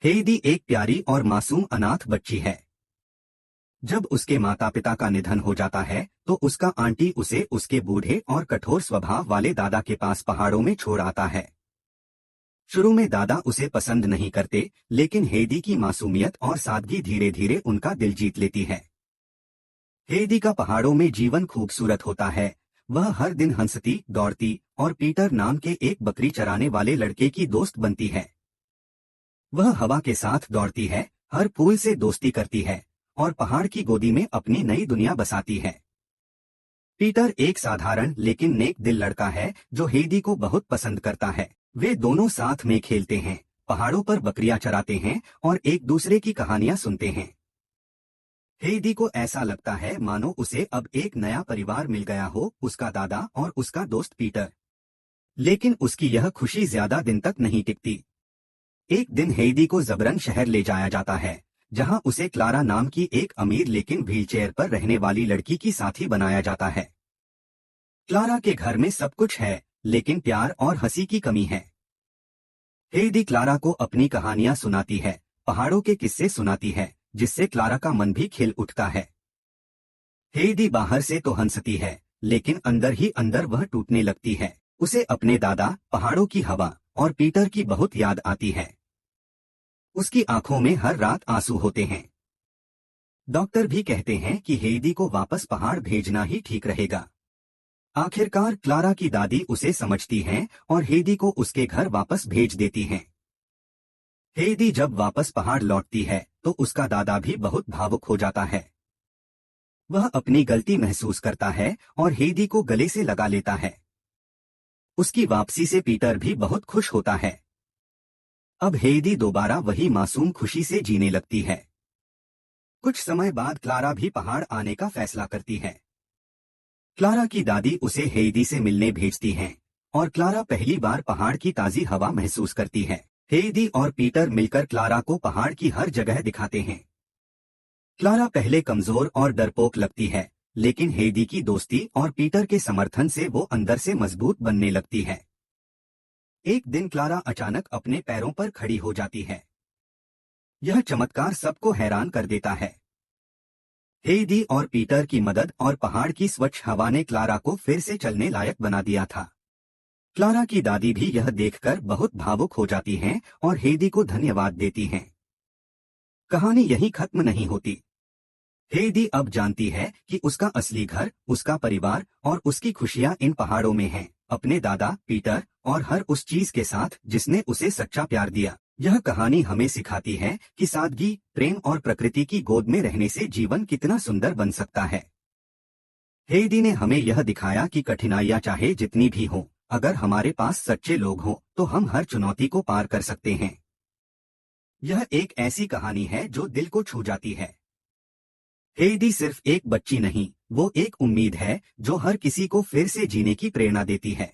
हेidi एक प्यारी और मासूम अनाथ बच्ची है। जब उसके माता पिता का निधन हो जाता है तो उसका आंटी उसे उसके बूढ़े और कठोर स्वभाव वाले दादा के पास पहाड़ों में छोड़ आता है। शुरू में दादा उसे पसंद नहीं करते, लेकिन हेदी की मासूमियत और सादगी धीरे धीरे उनका दिल जीत लेती है। हेदी का पहाड़ों में जीवन खूबसूरत होता है। वह हर दिन हंसती दौड़ती और पीटर नाम के एक बकरी चराने वाले लड़के की दोस्त बनती है। वह हवा के साथ दौड़ती है, हर फूल से दोस्ती करती है और पहाड़ की गोदी में अपनी नई दुनिया बसाती है। पीटर एक साधारण लेकिन नेक दिल लड़का है जो हेदी को बहुत पसंद करता है। वे दोनों साथ में खेलते हैं, पहाड़ों पर बकरियां चराते हैं और एक दूसरे की कहानियां सुनते हैं। हेदी को ऐसा लगता है मानो उसे अब एक नया परिवार मिल गया हो, उसका दादा और उसका दोस्त पीटर। लेकिन उसकी यह खुशी ज्यादा दिन तक नहीं टिकती। एक दिन हेदी को जबरन शहर ले जाया जाता है, जहां उसे क्लारा नाम की एक अमीर लेकिन व्हीलचेयर पर रहने वाली लड़की की साथी बनाया जाता है। क्लारा के घर में सब कुछ है, लेकिन प्यार और हंसी की कमी है। हेदी क्लारा को अपनी कहानियां सुनाती है, पहाड़ों के किस्से सुनाती है, जिससे क्लारा का मन भी खिल उठता है। हेदी बाहर से तो हंसती है, लेकिन अंदर ही अंदर वह टूटने लगती है। उसे अपने दादा, पहाड़ों की हवा और पीटर की बहुत याद आती है। उसकी आंखों में हर रात आंसू होते हैं। डॉक्टर भी कहते हैं कि हेदी को वापस पहाड़ भेजना ही ठीक रहेगा। आखिरकार क्लारा की दादी उसे समझती हैं और हेदी को उसके घर वापस भेज देती हैं। हेदी जब वापस पहाड़ लौटती है तो उसका दादा भी बहुत भावुक हो जाता है। वह अपनी गलती महसूस करता है और हेदी को गले से लगा लेता है। उसकी वापसी से पीटर भी बहुत खुश होता है। अब हेदी दोबारा वही मासूम खुशी से जीने लगती है। कुछ समय बाद क्लारा भी पहाड़ आने का फैसला करती है। क्लारा की दादी उसे हेदी से मिलने भेजती हैं और क्लारा पहली बार पहाड़ की ताजी हवा महसूस करती है। हेदी और पीटर मिलकर क्लारा को पहाड़ की हर जगह दिखाते हैं। क्लारा पहले कमजोर और डरपोक लगती है, लेकिन हेदी की दोस्ती और पीटर के समर्थन से वो अंदर से मजबूत बनने लगती है। एक दिन क्लारा अचानक अपने पैरों पर खड़ी हो जाती है। यह चमत्कार सबको हैरान कर देता है। हेदी और पीटर की मदद और पहाड़ की स्वच्छ हवा ने क्लारा को फिर से चलने लायक बना दिया था। क्लारा की दादी भी यह देखकर बहुत भावुक हो जाती हैं और हेदी को धन्यवाद देती हैं। कहानी यहीं खत्म नहीं होती। हेदी अब जानती है कि उसका असली घर, उसका परिवार और उसकी खुशियां इन पहाड़ों में हैं, अपने दादा, पीटर और हर उस चीज के साथ जिसने उसे सच्चा प्यार दिया। यह कहानी हमें सिखाती है कि सादगी, प्रेम और प्रकृति की गोद में रहने से जीवन कितना सुंदर बन सकता है। हेदी ने हमें यह दिखाया कि कठिनाइयां चाहे जितनी भी हों, अगर हमारे पास सच्चे लोग हों तो हम हर चुनौती को पार कर सकते हैं। यह एक ऐसी कहानी है जो दिल को छू जाती है। हेदी सिर्फ एक बच्ची नहीं, वो एक उम्मीद है जो हर किसी को फिर से जीने की प्रेरणा देती है।